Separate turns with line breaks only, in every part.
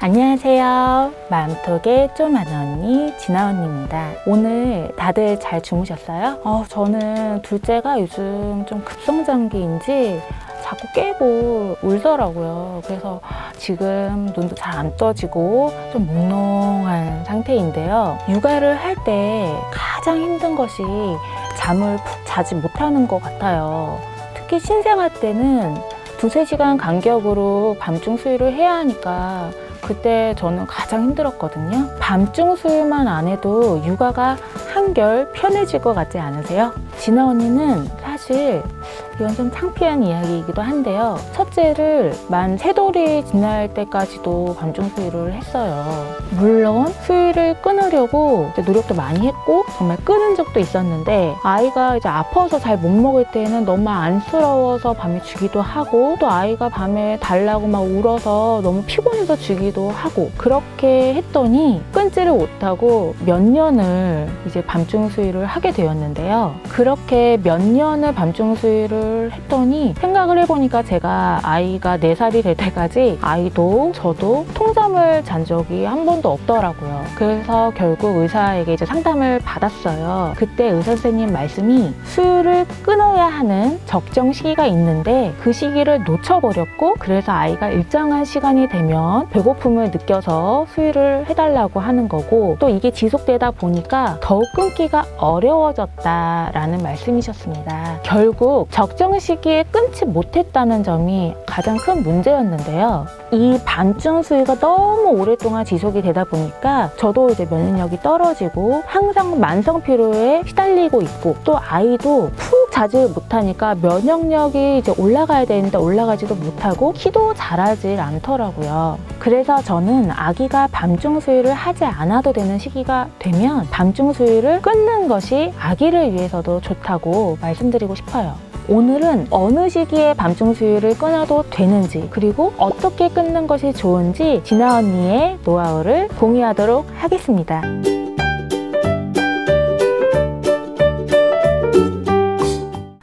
안녕하세요. 마음톡의 쪼만 언니 진아 언니입니다. 오늘 다들 잘 주무셨어요? 저는 둘째가 요즘 좀 급성장기인지 자꾸 깨고 울더라고요. 그래서 지금 눈도 잘 안 떠지고 좀 몽롱한 상태인데요. 육아를 할 때 가장 힘든 것이 잠을 푹 자지 못하는 것 같아요. 특히 신생아 때는 2~3시간 간격으로 밤중 수유를 해야 하니까 그때 저는 가장 힘들었거든요. 밤중 수유만 안 해도 육아가 한결 편해질 것 같지 않으세요? 진아 언니는 사실 이건 좀 창피한 이야기이기도 한데요. 첫째를 만 3돌이 지날 때까지도 밤중 수유를 했어요. 물론 수유를 끊으려고 노력도 많이 했고 정말 끊은 적도 있었는데 아이가 이제 아파서 잘 못 먹을 때는 너무 안쓰러워서 밤에 주기도 하고 또 아이가 밤에 달라고 막 울어서 너무 피곤해서 주기도 하고 그렇게 했더니 끊지를 못하고 몇 년을 이제 밤중 수유를 하게 되었는데요. 그렇게 몇 년을 밤중 수유를 했더니 생각을 해보니까 제가 아이가 4살이 될 때까지 아이도 저도 통잠을 잔 적이 한 번도 없더라고요. 그래서 결국 의사에게 이제 상담을 받았어요. 그때 의사 선생님 말씀이 수유를 끊어야 하는 적정 시기가 있는데 그 시기를 놓쳐버렸고 그래서 아이가 일정한 시간이 되면 배고픔을 느껴서 수유를 해달라고 하는 거고 또 이게 지속되다 보니까 더욱 끊기가 어려워졌다라는 말씀이셨습니다. 결국 적정 시기에 끊지 못했다는 점이 가장 큰 문제였는데요. 이 밤중 수유가 너무 오랫동안 지속이 되다 보니까 저도 이제 면역력이 떨어지고 항상 만성 피로에 시달리고 있고 또 아이도 푹 자지 못하니까 면역력이 이제 올라가야 되는데 올라가지도 못하고 키도 자라질 않더라고요. 그래서 저는 아기가 밤중 수유를 하지 않아도 되는 시기가 되면 밤중 수유를 끊는 것이 아기를 위해서도 좋다고 말씀드리고 싶어요. 오늘은 어느 시기에 밤중 수유를 끊어도 되는지 그리고 어떻게 끊는 것이 좋은지 진아 언니의 노하우를 공유하도록 하겠습니다.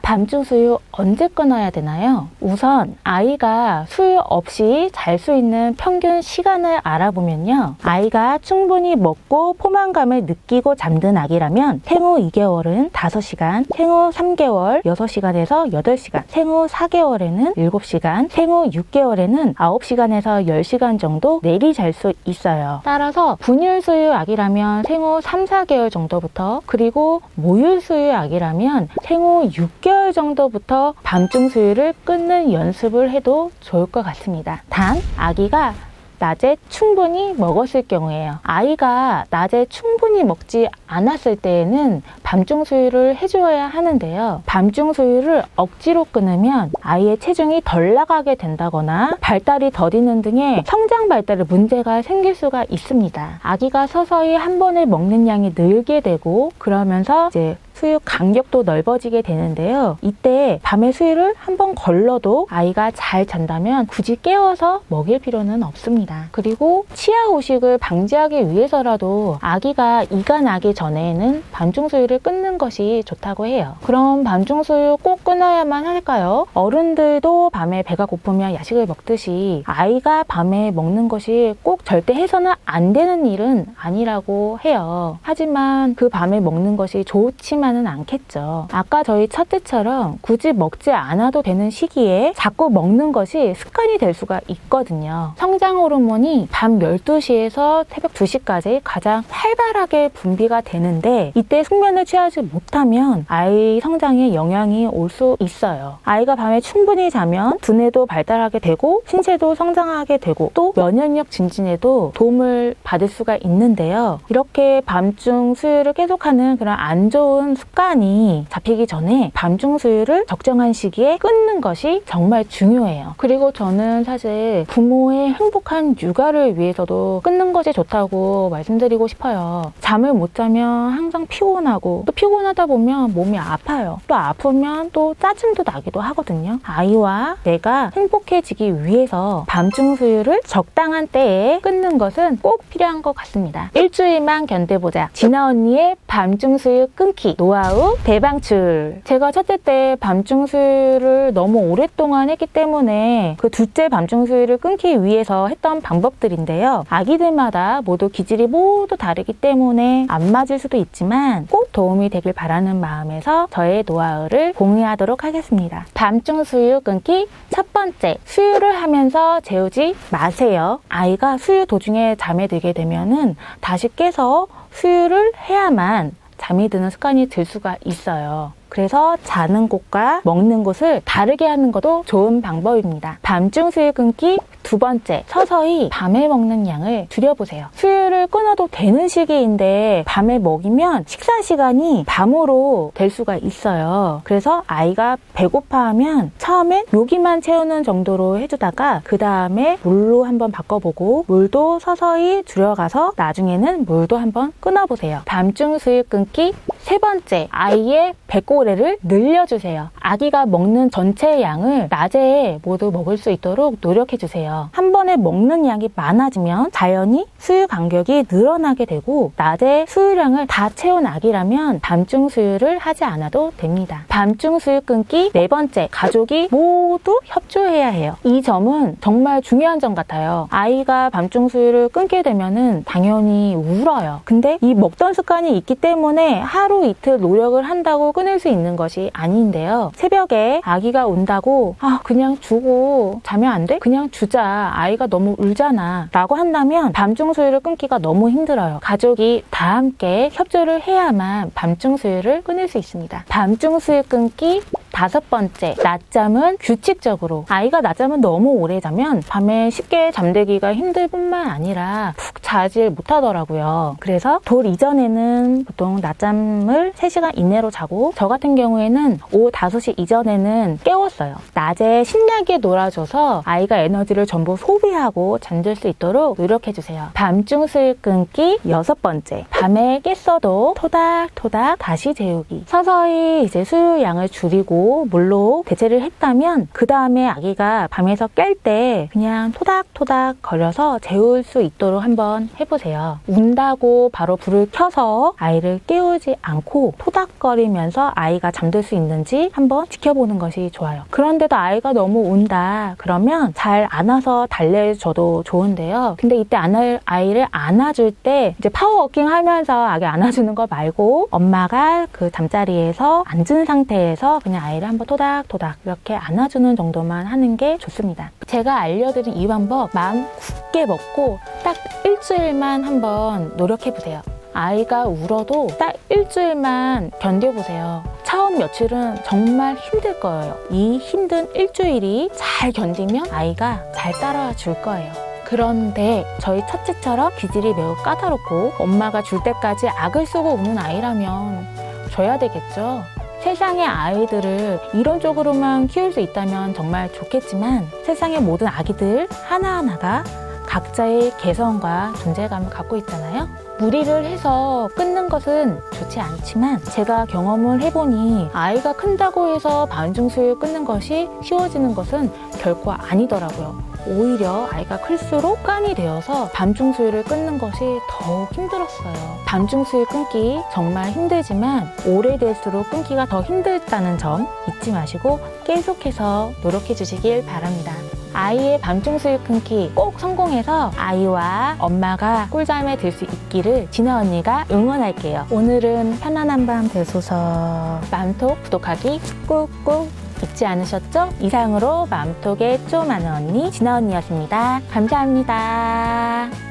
밤중 수유 언제 끊어야 되나요? 우선 아이가 수유 없이 잘 수 있는 평균 시간을 알아보면요. 아이가 충분히 먹고 포만감을 느끼고 잠든 아기라면 생후 2개월은 5시간, 생후 3개월 6시간에서 8시간, 생후 4개월에는 7시간, 생후 6개월에는 9시간에서 10시간 정도 내리 잘 수 있어요. 따라서 분유 수유 아기라면 생후 3~4개월 정도부터 그리고 모유 수유 아기라면 생후 6개월 정도부터 밤중 수유를 끊는 연습을 해도 좋을 것 같습니다. 단 아기가 낮에 충분히 먹었을 경우에요. 아이가 낮에 충분히 먹지 않았을 때에는 밤중 수유를 해줘야 하는데요. 밤중 수유를 억지로 끊으면 아이의 체중이 덜 나가게 된다거나 발달이 더디는 등의 성장 발달에 문제가 생길 수가 있습니다. 아기가 서서히 한 번에 먹는 양이 늘게 되고 그러면서 이제 수유 간격도 넓어지게 되는데요. 이때 밤에 수유를 한번 걸러도 아이가 잘 잔다면 굳이 깨워서 먹일 필요는 없습니다. 그리고 치아 후식을 방지하기 위해서라도 아기가 이가 나기 전에는 밤중 수유를 끊는 것이 좋다고 해요. 그럼 밤중 수유 꼭 끊어야만 할까요? 어른들도 밤에 배가 고프면 야식을 먹듯이 아이가 밤에 먹는 것이 꼭 절대 해서는 안 되는 일은 아니라고 해요. 하지만 그 밤에 먹는 것이 좋지만은 않겠죠. 아까 저희 첫째처럼 굳이 먹지 않아도 되는 시기에 자꾸 먹는 것이 습관이 될 수가 있거든요. 성장 호르몬이 밤 12시에서 새벽 2시까지 가장 활발하게 분비가 되는데 이때 숙면을 취하지 못하면 아이 성장에 영향이 올 수 있어요. 아이가 밤에 충분히 자면 두뇌도 발달하게 되고 신체도 성장하게 되고 또 면역력 증진에도 도움을 받을 수가 있는데요. 이렇게 밤중 수유를 계속하는 그런 안 좋은 습관이 잡히기 전에 밤중 수유를 적정한 시기에 끊는 것이 정말 중요해요. 그리고 저는 사실 부모의 행복한 육아를 위해서도 끊는 것이 좋다고 말씀드리고 싶어요. 잠을 못 자면 항상 피곤하고 또 피곤하다 보면 몸이 아파요. 또 아프면 또 짜증도 나기도 하거든요. 아이와 내가 행복해지기 위해서 밤중 수유를 적당한 때에 끊는 것은 꼭 필요한 것 같습니다. 일주일만 견뎌보자. 진아 언니의 밤중 수유 끊기 노하우 대방출. 제가 첫째 때 밤중 수유를 너무 오랫동안 했기 때문에 그 둘째 밤중 수유를 끊기 위해서 했던 방법들인데요. 아기들마다 모두 기질이 모두 다르기 때문에 안 맞을 수도 있지만 꼭 도움이 되길 바라는 마음에서 저의 노하우를 공유하도록 하겠습니다. 밤중 수유 끊기 첫 번째, 수유를 하면서 재우지 마세요. 아이가 수유 도중에 잠에 들게 되면은 다시 깨서 수유를 해야만 잠이 드는 습관이 들 수가 있어요. 그래서 자는 곳과 먹는 곳을 다르게 하는 것도 좋은 방법입니다. 밤중 수유 끊기 두 번째, 서서히 밤에 먹는 양을 줄여보세요. 수유를 끊어도 되는 시기인데 밤에 먹이면 식사 시간이 밤으로 될 수가 있어요. 그래서 아이가 배고파하면 처음엔 요기만 채우는 정도로 해주다가 그 다음에 물로 한번 바꿔보고 물도 서서히 줄여가서 나중에는 물도 한번 끊어보세요. 밤중 수유 끊기 세 번째, 아이의 배고래를 늘려주세요. 아기가 먹는 전체 양을 낮에 모두 먹을 수 있도록 노력해주세요. 한 번에 먹는 양이 많아지면 자연히 수유 간격이 늘어나게 되고 낮에 수유량을 다 채운 아기라면 밤중 수유를 하지 않아도 됩니다. 밤중 수유 끊기 네 번째, 가족이 모두 협조해야 해요. 이 점은 정말 중요한 점 같아요. 아이가 밤중 수유를 끊게 되면은 당연히 울어요. 근데 이 먹던 습관이 있기 때문에 하루 이틀 노력을 한다고 끊을 수 있는 것이 아닌데요. 새벽에 아기가 운다고 그냥 주고 자면 안 돼? 그냥 주자. 아이가 너무 울잖아 라고 한다면 밤중 수유를 끊기가 너무 힘들어요. 가족이 다 함께 협조를 해야만 밤중 수유를 끊을 수 있습니다. 밤중 수유 끊기 다섯 번째, 낮잠은 규칙적으로. 아이가 낮잠은 너무 오래 자면 밤에 쉽게 잠들기가 힘들 뿐만 아니라 푹 자질 못하더라고요. 그래서 돌 이전에는 보통 낮잠을 3시간 이내로 자고 저 같은 경우에는 오후 5시 이전에는 깨웠어요. 낮에 신나게 놀아줘서 아이가 에너지를 전부 소비하고 잠들 수 있도록 노력해주세요. 밤중 수유 끊기 여섯 번째, 밤에 깼어도 토닥토닥 다시 재우기. 서서히 이제 수유 양을 줄이고 물로 대체를 했다면 그 다음에 아기가 밤에서 깰 때 그냥 토닥토닥 거려서 재울 수 있도록 한번 해보세요. 운다고 바로 불을 켜서 아이를 깨우지 않고 토닥거리면서 아이가 잠들 수 있는지 한번 지켜보는 것이 좋아요. 그런데도 아이가 너무 운다 그러면 잘 안아서 달래줘도 좋은데요. 근데 이때 아이를 안아줄 때 이제 파워워킹 하면서 아기 안아주는 거 말고 엄마가 그 잠자리에서 앉은 상태에서 그냥 아이를 한번 토닥토닥 이렇게 안아주는 정도만 하는 게 좋습니다. 제가 알려드린 이 방법 마음 굳게 먹고 딱 일주일만 한번 노력해보세요. 아이가 울어도 딱 일주일만 견뎌보세요. 처음 며칠은 정말 힘들 거예요. 이 힘든 일주일이 잘 견디면 아이가 잘 따라와 줄 거예요. 그런데 저희 첫째처럼 기질이 매우 까다롭고 엄마가 줄 때까지 악을 쓰고 우는 아이라면 줘야 되겠죠. 세상의 아이들을 이런 쪽으로만 키울 수 있다면 정말 좋겠지만 세상의 모든 아기들 하나하나가 각자의 개성과 존재감을 갖고 있잖아요. 무리를 해서 끊는 것은 좋지 않지만 제가 경험을 해보니 아이가 큰다고 해서 밤중 수유 끊는 것이 쉬워지는 것은 결코 아니더라고요. 오히려 아이가 클수록 습관이 되어서 밤중 수유를 끊는 것이 더욱 힘들었어요. 밤중 수유 끊기 정말 힘들지만 오래될수록 끊기가 더 힘들다는 점 잊지 마시고 계속해서 노력해 주시길 바랍니다. 아이의 밤중 수유 끊기 꼭 성공해서 아이와 엄마가 꿀잠에 들 수 있기를 진아 언니가 응원할게요. 오늘은 편안한 밤 되소서 맘톡 구독하기 꾹꾹 잊지 않으셨죠? 이상으로 맘톡의 쪼 많은 언니 진아 언니였습니다. 감사합니다.